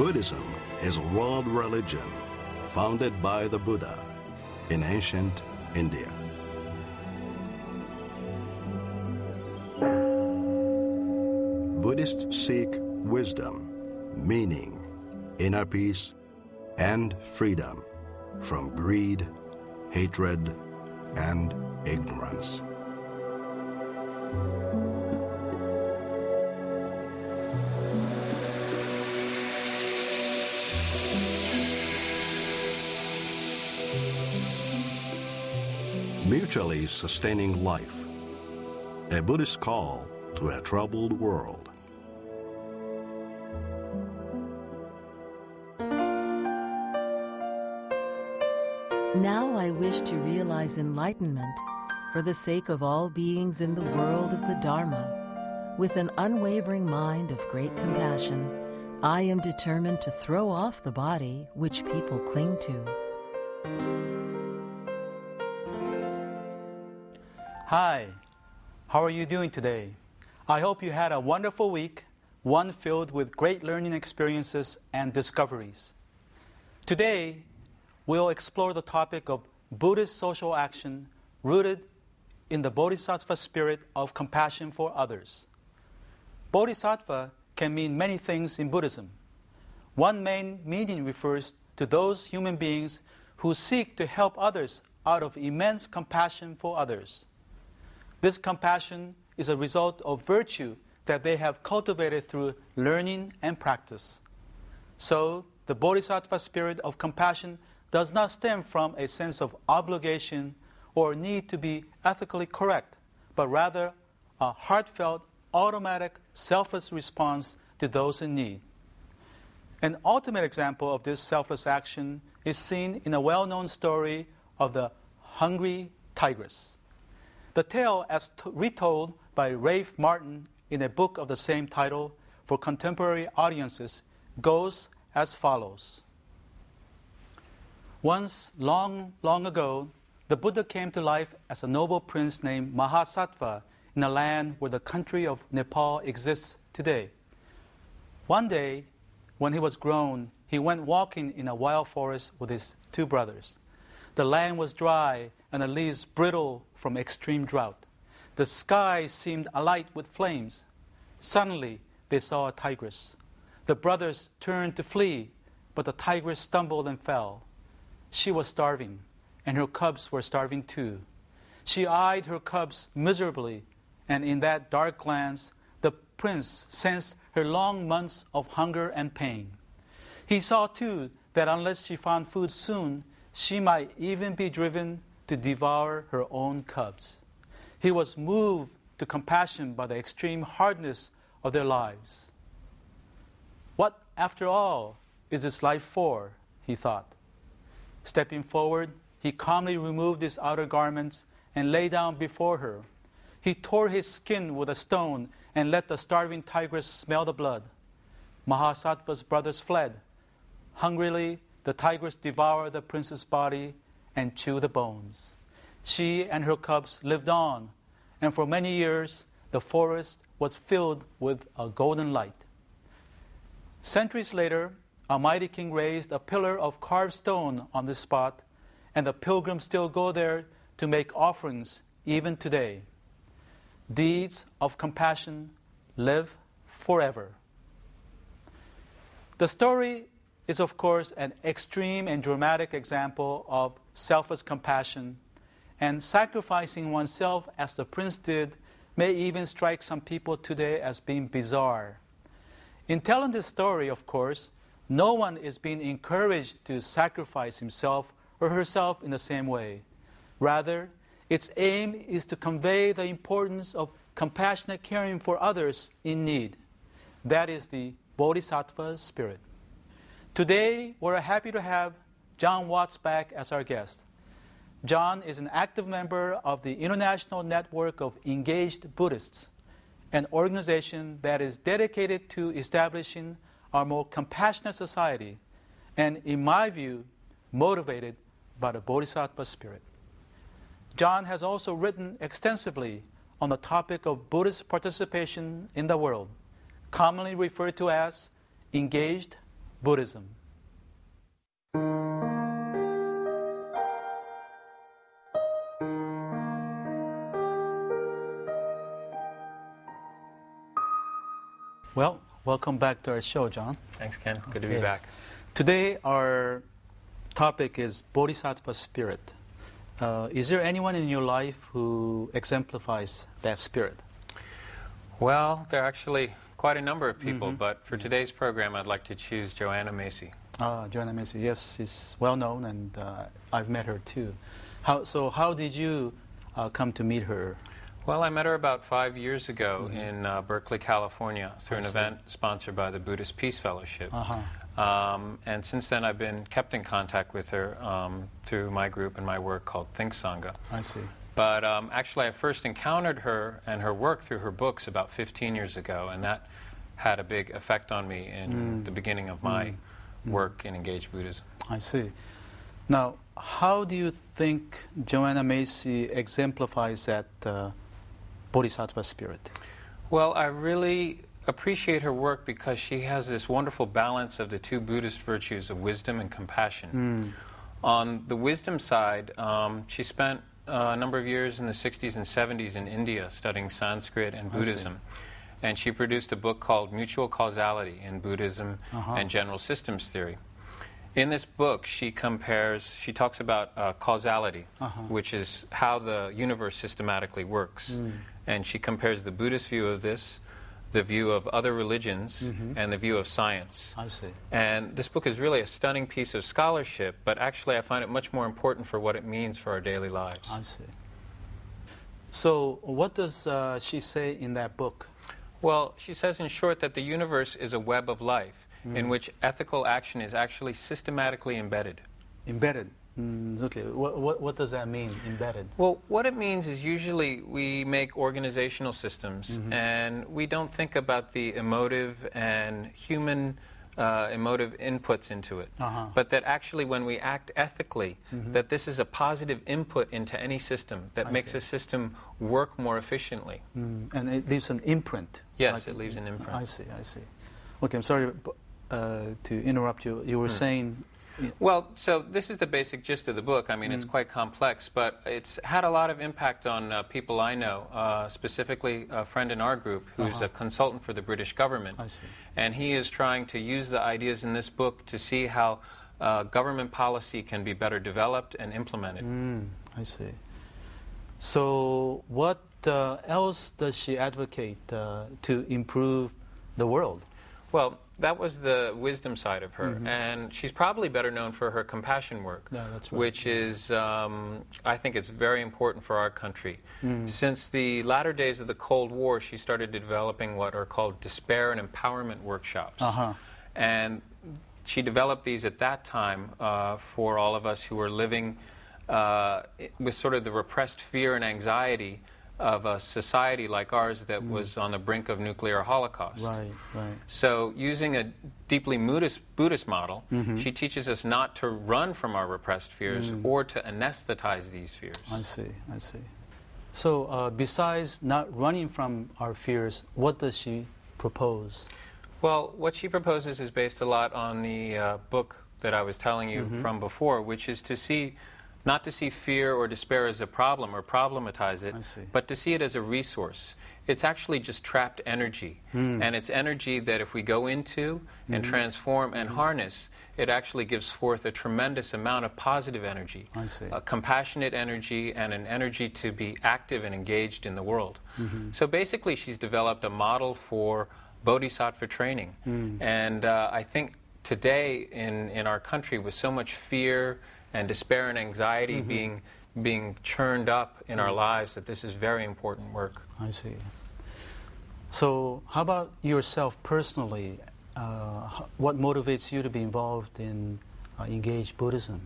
Buddhism is a world religion founded by the Buddha in ancient India. Buddhists seek wisdom, meaning, inner peace, and freedom from greed, hatred, and ignorance. Mutually sustaining life, a Buddhist call to a troubled world. Now I wish to realize enlightenment for the sake of all beings in the world of the Dharma. With an unwavering mind of great compassion, I am determined to throw off the body which people cling to. Hi, how are you doing today? I hope you had a wonderful week, one filled with great learning experiences and discoveries. Today, we'll explore the topic of Buddhist social action rooted in the Bodhisattva spirit of compassion for others. Bodhisattva can mean many things in Buddhism. One main meaning refers to those human beings who seek to help others out of immense compassion for others. This compassion is a result of virtue that they have cultivated through learning and practice. So, the Bodhisattva spirit of compassion does not stem from a sense of obligation or need to be ethically correct, but rather a heartfelt, automatic, selfless response to those in need. An ultimate example of this selfless action is seen in a well-known story of the hungry tigress. The tale, as retold by Rafe Martin in a book of the same title for contemporary audiences, goes as follows. Once, long, long ago, the Buddha came to life as a noble prince named Mahasattva in a land where the country of Nepal exists today. One day, when he was grown, he went walking in a wild forest with his two brothers. The land was dry and the leaves brittle from extreme drought. The sky seemed alight with flames. Suddenly, they saw a tigress. The brothers turned to flee, but the tigress stumbled and fell. She was starving, and her cubs were starving too. She eyed her cubs miserably, and in that dark glance, the prince sensed her long months of hunger and pain. He saw too that unless she found food soon, she might even be driven to devour her own cubs. He was moved to compassion by the extreme hardness of their lives. What, after all, is this life for? He thought. Stepping forward, he calmly removed his outer garments and lay down before her. He tore his skin with a stone and let the starving tigress smell the blood. Mahasattva's brothers fled. Hungrily, the tigress devoured the prince's body and chewed the bones. She and her cubs lived on, and for many years, the forest was filled with a golden light. Centuries later, a mighty king raised a pillar of carved stone on this spot, and the pilgrims still go there to make offerings even today. Deeds of compassion live forever. The story is, of course, an extreme and dramatic example of selfless compassion, and sacrificing oneself as the prince did may even strike some people today as being bizarre. In telling this story, of course, no one is being encouraged to sacrifice himself or herself in the same way. Rather, its aim is to convey the importance of compassionate caring for others in need. That is the Bodhisattva spirit. Today, we're happy to have John Watts back as our guest. John is an active member of the International Network of Engaged Buddhists, an organization that is dedicated to establishing a more compassionate society, and in my view, motivated by the Bodhisattva spirit. John has also written extensively on the topic of Buddhist participation in the world, commonly referred to as engaged Buddhism. Well, welcome back to our show, John. Thanks, Ken. Good to Okay. be back. Today, our topic is Bodhisattva spirit. Is there anyone in your life who exemplifies that spirit? Well, there are actually quite a number of people, but for today's program, I'd like to choose Joanna Macy. Joanna Macy, yes, she's well known, and I've met her too. How did you come to meet her? Well, I met her about 5 years ago in Berkeley, California, through an event sponsored by the Buddhist Peace Fellowship. And since then, I've been kept in contact with her through my group and my work called Think Sangha. I see. But actually, I first encountered her and her work through her books about 15 years ago, and that had a big effect on me in the beginning of my work in Engaged Buddhism. I see. Now, how do you think Joanna Macy exemplifies that Bodhisattva spirit? Well, I really appreciate her work because she has this wonderful balance of the two Buddhist virtues of wisdom and compassion. On the wisdom side, she spent a number of years in the 60s and 70s in India studying Sanskrit and Buddhism. And she produced a book called Mutual Causality in Buddhism and General Systems Theory. In this book, she talks about causality, which is how the universe systematically works. And she compares the Buddhist view of this, the view of other religions, and the view of science. I see. And this book is really a stunning piece of scholarship, but actually I find it much more important for what it means for our daily lives. I see. So what does she say in that book? Well, she says in short that the universe is a web of life in which ethical action is actually systematically embedded. Embedded. Okay. What does that mean, embedded? Well, what it means is usually we make organizational systems and we don't think about the emotive and human emotive inputs into it. But that actually when we act ethically, that this is a positive input into any system that makes a system work more efficiently. And it leaves an imprint. Yes, it leaves an imprint. I see, I see. Okay, I'm sorry to interrupt you. You were saying... Well, so this is the basic gist of the book. I mean, it's quite complex, but it's had a lot of impact on people I know, specifically a friend in our group who's a consultant for the British government. I see. And he is trying to use the ideas in this book to see how government policy can be better developed and implemented. I see. So what else does she advocate to improve the world? Well, that was the wisdom side of her, and she's probably better known for her compassion work, that's right. which is, I think it's very important for our country. Since the latter days of the Cold War, she started developing what are called despair and empowerment workshops. And she developed these at that time for all of us who were living with sort of the repressed fear and anxiety of a society like ours that was on the brink of nuclear holocaust. Right, right. So using a deeply Buddhist model, she teaches us not to run from our repressed fears or to anesthetize these fears. I see, I see. So besides not running from our fears, what does she propose? Well, what she proposes is based a lot on the book that I was telling you from before, which is to see not to see fear or despair as a problem or problematize it, but to see it as a resource. It's actually just trapped energy. And it's energy that if we go into and transform and harness, it actually gives forth a tremendous amount of positive energy, a compassionate energy and an energy to be active and engaged in the world. So basically she's developed a model for bodhisattva training. And I think today in our country with so much fear and despair and anxiety being churned up in our lives, that this is very important work. I see. So how about yourself personally? What motivates you to be involved in Engaged Buddhism?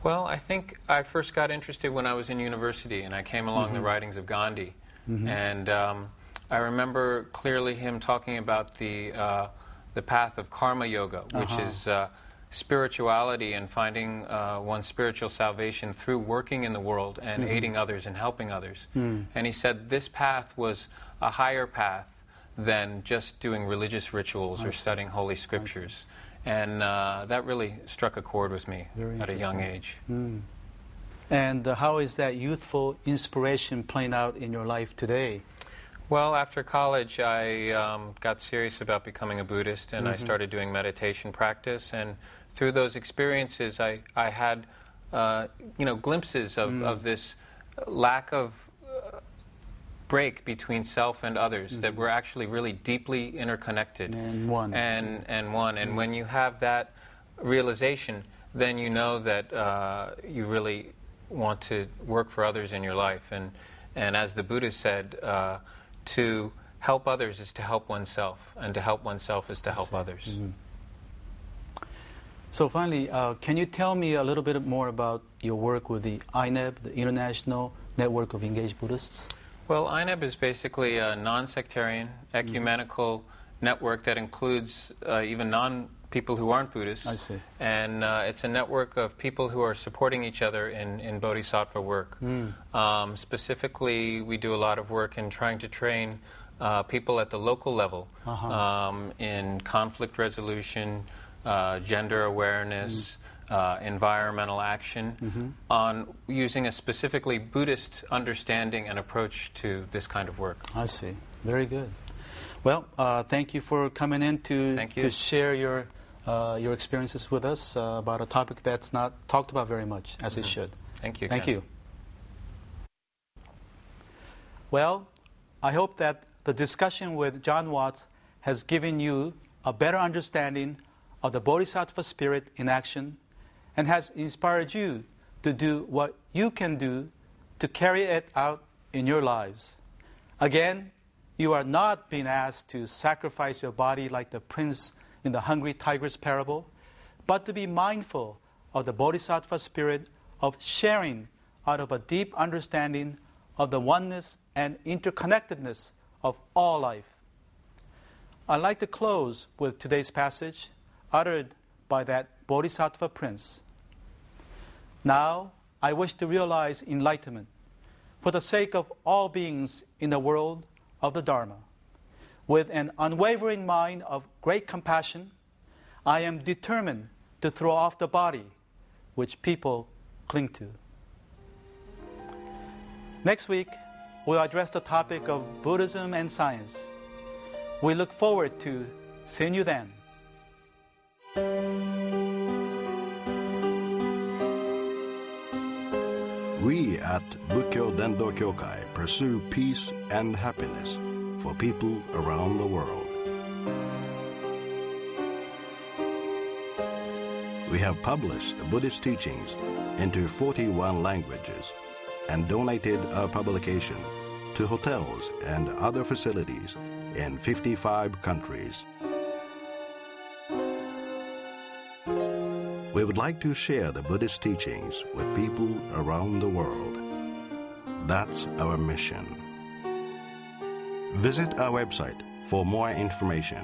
Well, I think I first got interested when I was in university and I came along the writings of Gandhi. And I remember clearly him talking about the path of karma yoga, which is spirituality and finding one's spiritual salvation through working in the world and aiding others and helping others. And he said this path was a higher path than just doing religious rituals or studying holy scriptures. And that really struck a chord with me at a young age. Mm. And how is that youthful inspiration playing out in your life today? Well, after college, I got serious about becoming a Buddhist, and I started doing meditation practice. And through those experiences, I had glimpses of this lack of break between self and others, that we're actually really deeply interconnected and one. And when you have that realization, then you know that you really want to work for others in your life. And as the Buddha said, to help others is to help oneself, and to help oneself is to help others. So finally, can you tell me a little bit more about your work with the INEB, the International Network of Engaged Buddhists? Well, INEB is basically a non-sectarian, ecumenical network that includes even people who aren't Buddhists. I see. And it's a network of people who are supporting each other in bodhisattva work. Specifically, we do a lot of work in trying to train people at the local level in conflict resolution, gender awareness, environmental action, on using a specifically Buddhist understanding and approach to this kind of work. I see. Very good. Well, thank you for coming in to share your experiences with us about a topic that's not talked about very much, as it should. Thank you. Thank Ken. you. Well, I hope that the discussion with John Watts has given you a better understanding of the Bodhisattva spirit in action, and has inspired you to do what you can do to carry it out in your lives. Again, you are not being asked to sacrifice your body like the prince in the Hungry Tiger's parable, but to be mindful of the Bodhisattva spirit of sharing out of a deep understanding of the oneness and interconnectedness of all life. I'd like to close with today's passage uttered by that Bodhisattva prince. Now, I wish to realize enlightenment for the sake of all beings in the world of the Dharma. With an unwavering mind of great compassion, I am determined to throw off the body which people cling to. Next week, we'll address the topic of Buddhism and science. We look forward to seeing you then. We at Bukkyo Dendo Kyokai pursue peace and happiness for people around the world. We have published the Buddhist teachings into 41 languages and donated our publication to hotels and other facilities in 55 countries. We would like to share the Buddhist teachings with people around the world. That's our mission. Visit our website for more information.